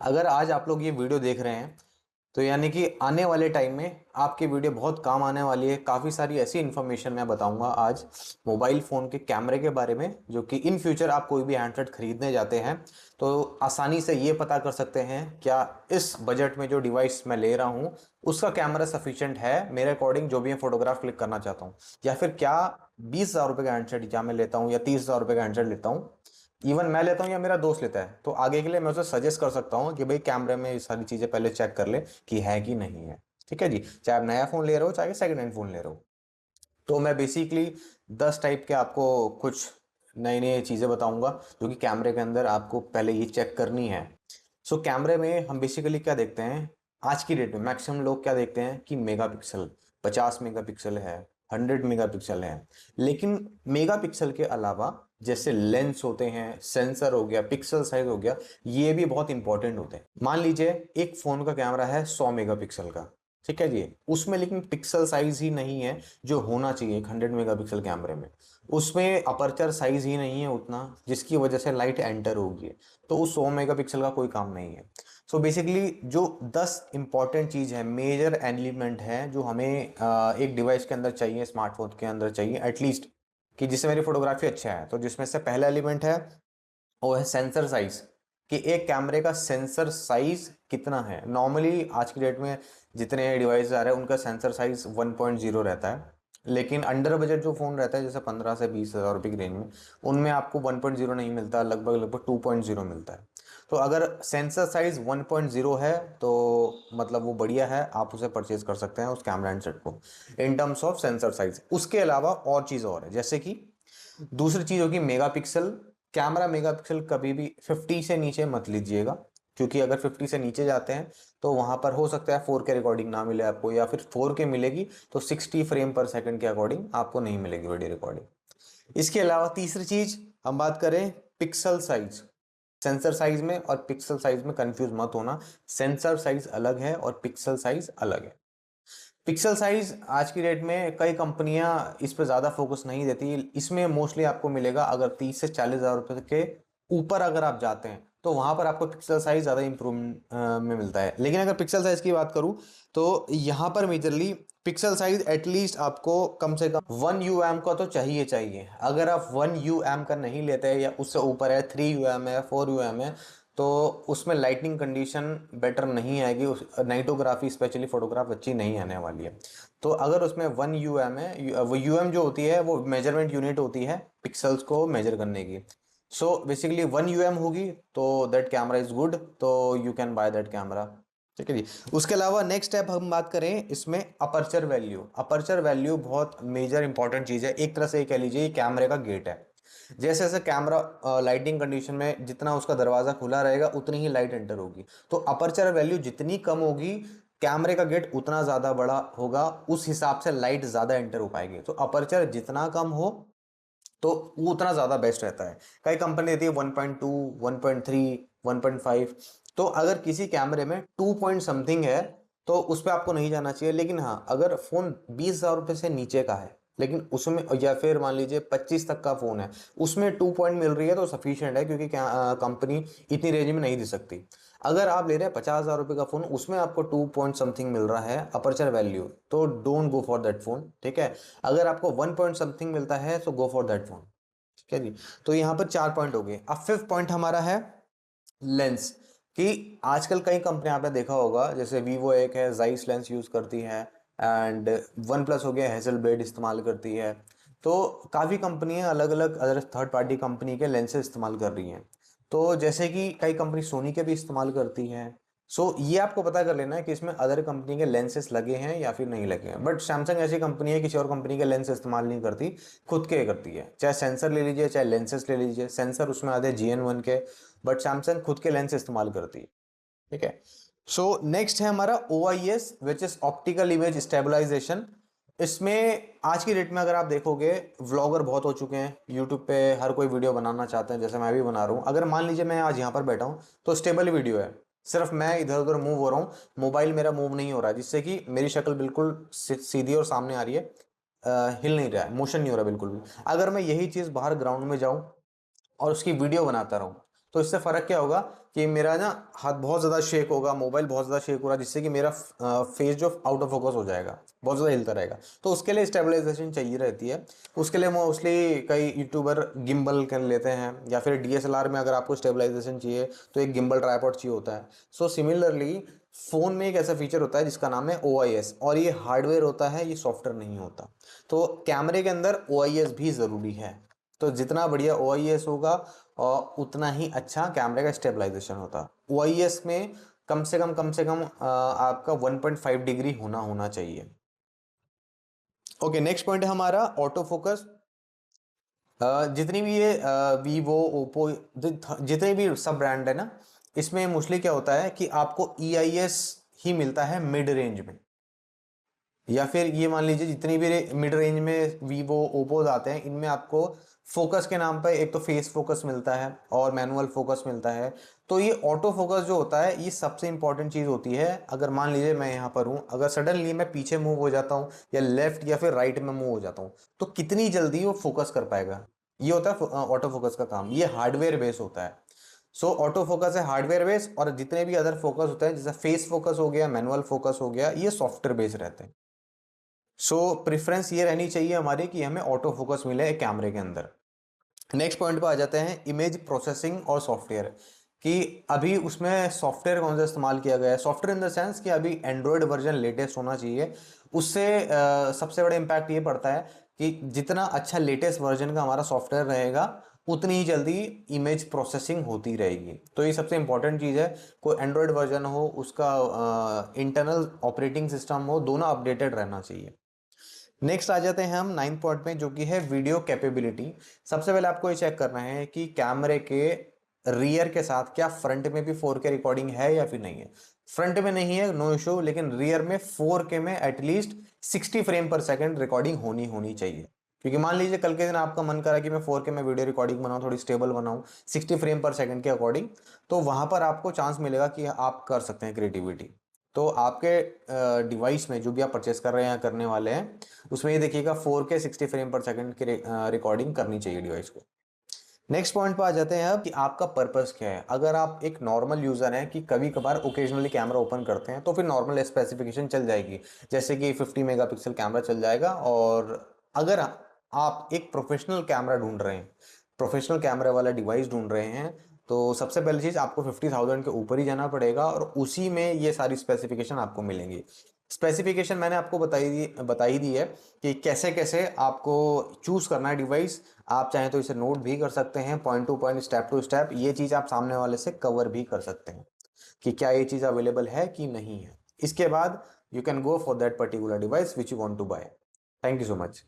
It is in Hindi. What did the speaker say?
अगर आज आप लोग ये वीडियो देख रहे हैं तो यानी कि आने वाले टाइम में आपकी वीडियो बहुत काम आने वाली है। काफ़ी सारी ऐसी इन्फॉर्मेशन मैं बताऊंगा आज मोबाइल फ़ोन के कैमरे के बारे में, जो कि इन फ्यूचर आप कोई भी हैंडसेट खरीदने जाते हैं तो आसानी से ये पता कर सकते हैं क्या इस बजट में जो डिवाइस मैं ले रहा हूँ उसका कैमरा सफिशिएंट है मेरे अकॉर्डिंग, जो भी मैं फोटोग्राफ क्लिक करना चाहता हूँ। या फिर क्या 20,000 रुपये का हैंडसेट क्या मैं लेता हूँ या 30,000 रुपये का हैंडसेट लेता हूँ, इवन मैं लेता हूँ या मेरा दोस्त लेता है, तो आगे के लिए मैं उसे सजेस्ट कर सकता हूँ कि भाई कैमरे में ये सारी चीज़ें पहले चेक कर ले कि है कि नहीं है। ठीक है जी, चाहे आप नया फ़ोन ले रहे हो चाहे सेकंड हैंड फ़ोन ले रहे हो। तो मैं बेसिकली 10 टाइप के आपको कुछ नई नई चीज़ें बताऊंगा जो कि कैमरे के अंदर आपको पहले ये चेक करनी है। सो कैमरे में हम बेसिकली क्या देखते हैं, आज की डेट में मैक्सिमम लोग क्या देखते हैं कि मेगापिक्सल, 50 मेगापिक्सल है, 100 मेगापिक्सल है। लेकिन मेगापिक्सल के अलावा जैसे लेंस होते हैं, सेंसर हो गया, पिक्सल साइज हो गया, ये भी बहुत इंपॉर्टेंट होते हैं। मान लीजिए एक फ़ोन का कैमरा है 100 मेगापिक्सल का, ठीक है जी, उसमें लेकिन पिक्सल साइज ही नहीं है जो होना चाहिए एक 100 मेगापिक्सल कैमरे में। उसमें अपर्चर साइज ही नहीं है उतना जिसकी वजह से लाइट एंटर होगी, तो उस 100 मेगापिक्सल का कोई काम नहीं है। सो बेसिकली जो 10 इंपॉर्टेंट चीज़ है, मेजर एलिमेंट है जो हमें एक डिवाइस के अंदर चाहिए, स्मार्टफोन के अंदर चाहिए एटलीस्ट, कि जिससे मेरी फोटोग्राफी अच्छा है, तो जिसमें से पहला एलिमेंट है वो है सेंसर साइज, कि एक कैमरे का सेंसर साइज कितना है। नॉर्मली आज की डेट में जितने डिवाइस आ रहे हैं उनका सेंसर साइज 1.0 रहता है, लेकिन अंडर बजट जो फ़ोन रहता है जैसे 15 से 20,000 रुपये की रेंज में, उनमें आपको 1.0 नहीं मिलता, लगभग लगभग 2.0 मिलता है। तो अगर सेंसर साइज 1.0 है तो मतलब वो बढ़िया है, आप उसे परचेज कर सकते हैं उस कैमरा हैंडसेट को in terms of sensor size. उसके अलावा और चीज़ और है, जैसे कि दूसरी चीज होगी मेगापिक्सल। कैमरा मेगापिक्सल कभी भी 50 से नीचे मत लीजिएगा, क्योंकि अगर 50 से नीचे जाते हैं तो वहां पर हो सकता है 4K रिकॉर्डिंग ना मिले आपको, या फिर 4K मिलेगी तो 60 फ्रेम पर सेकंड के अकॉर्डिंग आपको नहीं मिलेगी वीडियो रिकॉर्डिंग। इसके अलावा तीसरी चीज हम बात करें पिक्सल साइज। सेंसर साइज में और पिक्सल साइज में कंफ्यूज मत होना, सेंसर साइज अलग है और पिक्सल साइज अलग है। पिक्सल साइज आज की डेट में कई कंपनियां इस पे ज़्यादा फोकस नहीं देती, इसमें मोस्टली आपको मिलेगा अगर 30 से 40 हज़ार रुपये के ऊपर अगर आप जाते हैं तो वहां पर आपको पिक्सल साइज ज़्यादा इंप्रूव में मिलता है। लेकिन अगर पिक्सल साइज की बात करूं तो यहाँ पर मेजरली पिक्सल साइज एटलीस्ट आपको कम से कम 1 UM का तो चाहिए चाहिए। अगर आप 1 UM का नहीं लेते हैं या उससे ऊपर है, 3 UM है, 4 UM है, तो उसमें लाइटिंग कंडीशन बेटर नहीं आएगी, उस नाइटोग्राफी स्पेशली फोटोग्राफ अच्छी नहीं आने वाली है। तो अगर उसमें 1 UM है, वो यूएम जो होती है वो मेजरमेंट यूनिट होती है पिक्सल्स को मेजर करने की। सो बेसिकली 1 UM होगी तो दैट कैमरा इज गुड, तो you can by that camera. ठीक है जी। उसके अलावा नेक्स्ट स्टेप हम बात करें इसमें अपर्चर वैल्यू। अपर्चर वैल्यू बहुत मेजर इंपॉर्टेंट चीज़ है, एक तरह से कह लीजिए कैमरे का गेट है। जैसे जैसे कैमरा लाइटिंग कंडीशन में जितना उसका दरवाजा खुला रहेगा उतनी ही लाइट एंटर होगी, तो अपर्चर वैल्यू जितनी कम होगी कैमरे का गेट उतना ज़्यादा बड़ा होगा, उस हिसाब से लाइट ज़्यादा एंटर हो पाएगी। तो अपर्चर जितना कम हो तो वो उतना ज़्यादा बेस्ट रहता है। कई कंपनी देती है 1.2, 1.3, 1.5। तो अगर किसी कैमरे में 2 पॉइंट समथिंग है तो उस पर आपको नहीं जाना चाहिए। लेकिन हाँ, अगर फ़ोन 20,000 रुपये से नीचे का है लेकिन उसमें, या फिर मान लीजिए 25 तक का फ़ोन है, उसमें 2 पॉइंट मिल रही है तो सफिशिएंट है, क्योंकि कंपनी इतनी रेंज में नहीं दे सकती। अगर आप ले रहे हैं 50,000 रुपये का फ़ोन, उसमें आपको 2 पॉइंट समथिंग मिल रहा है अपर्चर वैल्यू, तो don't go for that phone. ठीक है, अगर आपको 1 पॉइंट समथिंग मिलता है तो गो फॉर दैट फ़ोन। ठीक है जी। तो यहाँ पर 4 पॉइंट हो गए। अब फिफ्थ पॉइंट हमारा है लेंस, कि आजकल कई कंपनियां आपने देखा होगा, जैसे वीवो एक है जाइस लेंस यूज करती है, एंड वन प्लस हो गया हेजल ब्लेड इस्तेमाल करती है। तो काफ़ी कंपनियां अलग अलग अदर थर्ड पार्टी कंपनी के लेंसेज इस्तेमाल कर रही हैं। तो जैसे कि कई कंपनी सोनी के भी इस्तेमाल करती हैं। सो ये आपको पता कर लेना है कि इसमें अदर कंपनी के लेंसेज लगे हैं या फिर नहीं लगे हैं। बट सैमसंग ऐसी कंपनी है किसी और कंपनी के लेंस इस्तेमाल नहीं करती, खुद के करती है। चाहे सेंसर ले लीजिए चाहे लेंसेज ले लीजिए, सेंसर उसमें आते हैं GN1 के, बट सैमसंग खुद के लेंस इस्तेमाल करती है। ठीक है। सो नेक्स्ट है हमारा OIS which is optical image stabilisation. इसमें आज की डेट में अगर आप देखोगे व्लॉगर बहुत हो चुके हैं, यूट्यूब पे हर कोई वीडियो बनाना चाहते हैं, जैसे मैं भी बना रहा हूँ। अगर मान लीजिए मैं आज यहाँ पर बैठा हूँ तो स्टेबल वीडियो है, सिर्फ मैं इधर उधर मूव हो रहा हूँ, मोबाइल मेरा मूव नहीं हो रहा है, जिससे कि मेरी शक्ल बिल्कुल सीधी और सामने आ रही है, हिल नहीं रहा है, मोशन नहीं हो रहा बिल्कुल भी। अगर मैं यही चीज़ बाहर ग्राउंड में जाऊँ और उसकी वीडियो बनाता रहूँ तो इससे फ़र्क क्या होगा कि मेरा ना हाथ बहुत ज़्यादा शेक होगा, मोबाइल बहुत ज़्यादा शेक हो रहा है, जिससे कि मेरा फेस जो आउट ऑफ फोकस हो जाएगा, बहुत ज़्यादा हिलता रहेगा। तो उसके लिए स्टेबलाइजेशन चाहिए रहती है। उसके लिए मोस्टली कई यूट्यूबर गिम्बल कर लेते हैं, या फिर डीएसएलआर में अगर आपको स्टेबलाइजेशन चाहिए तो एक गिम्बल ट्राइपॉड चाहिए होता है। सो सिमिलरली फ़ोन में एक ऐसा फीचर होता है जिसका नाम है OIS, और ये हार्डवेयर होता है, ये सॉफ्टवेयर नहीं होता। तो कैमरे के अंदर OIS भी ज़रूरी है। तो जितना बढ़िया OIS होगा और उतना ही अच्छा कैमरे का स्टेबलाइजेशन होता। OIS में कम से कम आपका 1.5 डिग्री होना चाहिए। ओके, नेक्स्ट पॉइंट है हमारा ऑटो फोकस। जितनी भी ये वीवो, ओप्पो, जितने भी सब ब्रांड है ना, इसमें मोस्टली क्या होता है कि आपको EIS ही मिलता है मिड रेंज में, या फिर ये मान लीजिए जितनी भी मिड रेंज में वीवो, ओप्पो आते हैं, इनमें आपको फोकस के नाम पर एक तो फेस फोकस मिलता है और मैनुअल फोकस मिलता है। तो ये ऑटो फोकस जो होता है, ये सबसे इंपॉर्टेंट चीज़ होती है। अगर मान लीजिए मैं यहाँ पर हूँ, अगर सडनली मैं पीछे मूव हो जाता हूँ या लेफ्ट या फिर राइट में मूव हो जाता हूँ, तो कितनी जल्दी वो फोकस कर पाएगा। ये होता है ऑटो फोकस का काम, ये हार्डवेयर बेस होता है। सो ऑटो फोकस है हार्डवेयर बेस, और जितने भी अदर फोकस होते हैं जैसे फेस फोकस हो गया, मैनुअल फोकस हो गया, ये सॉफ्टवेयर बेस रहते हैं। सो प्रेफरेंस ये रहनी चाहिए हमारी कि हमें ऑटो फोकस मिले एक कैमरे के अंदर। नेक्स्ट पॉइंट पर आ जाते हैं इमेज प्रोसेसिंग और सॉफ्टवेयर, कि अभी उसमें सॉफ्टवेयर कौन सा इस्तेमाल किया गया है। सॉफ्टवेयर इन द सेंस कि अभी एंड्रॉयड वर्जन लेटेस्ट होना चाहिए। उससे सबसे बड़ा इम्पैक्ट ये पड़ता है कि जितना अच्छा लेटेस्ट वर्जन का हमारा सॉफ्टवेयर रहेगा, उतनी ही जल्दी इमेज प्रोसेसिंग होती रहेगी। तो ये सबसे इंपॉर्टेंट चीज़ है। कोई एंड्रॉयड वर्जन हो, उसका इंटरनल ऑपरेटिंग सिस्टम हो, दोनों अपडेटेड रहना चाहिए। नेक्स्ट आ जाते हैं हम 9th पॉइंट में, जो कि है वीडियो कैपेबिलिटी। सबसे पहले आपको ये चेक करना है कि कैमरे के रियर के साथ क्या फ्रंट में भी 4K रिकॉर्डिंग है या फिर नहीं है। फ्रंट में नहीं है, नो इशू, लेकिन रियर में 4K में एटलीस्ट 60 फ्रेम पर सेकंड रिकॉर्डिंग होनी चाहिए। क्योंकि मान लीजिए कल के दिन आपका मन करा कि मैं 4K में वीडियो रिकॉर्डिंग बनाऊं, थोड़ी स्टेबल बनाऊं 60 फ्रेम पर सेकंड के अकॉर्डिंग, तो वहां पर आपको चांस मिलेगा कि आप कर सकते हैं क्रिएटिविटी। तो आपके डिवाइस में जो भी आप परचेस कर रहे हैं या करने वाले हैं, उसमें ये देखिएगा 4K 60 फ्रेम पर सेकंड की रिकॉर्डिंग करनी चाहिए डिवाइस को। नेक्स्ट पॉइंट पर आ जाते हैं अब कि आपका पर्पस क्या है। अगर आप एक नॉर्मल यूज़र हैं कि कभी कभार ओकेजनली कैमरा ओपन करते हैं, तो फिर नॉर्मल स्पेसिफिकेशन चल जाएगी, जैसे कि 50 मेगापिक्सल कैमरा चल जाएगा। और अगर आप एक प्रोफेशनल कैमरा ढूंढ रहे हैं, प्रोफेशनल कैमरे वाला डिवाइस ढूंढ रहे हैं, तो सबसे पहली चीज़ आपको 50,000 के ऊपर ही जाना पड़ेगा, और उसी में ये सारी स्पेसिफिकेशन आपको मिलेंगी। स्पेसिफिकेशन मैंने आपको बताई दी है कि कैसे कैसे आपको चूज़ करना है डिवाइस। आप चाहें तो इसे नोट भी कर सकते हैं, point to point, step to step, ये चीज़ आप सामने वाले से कवर भी कर सकते हैं कि क्या ये चीज़ अवेलेबल है कि नहीं है। इसके बाद you can go for that particular device which you want to buy. Thank you so much.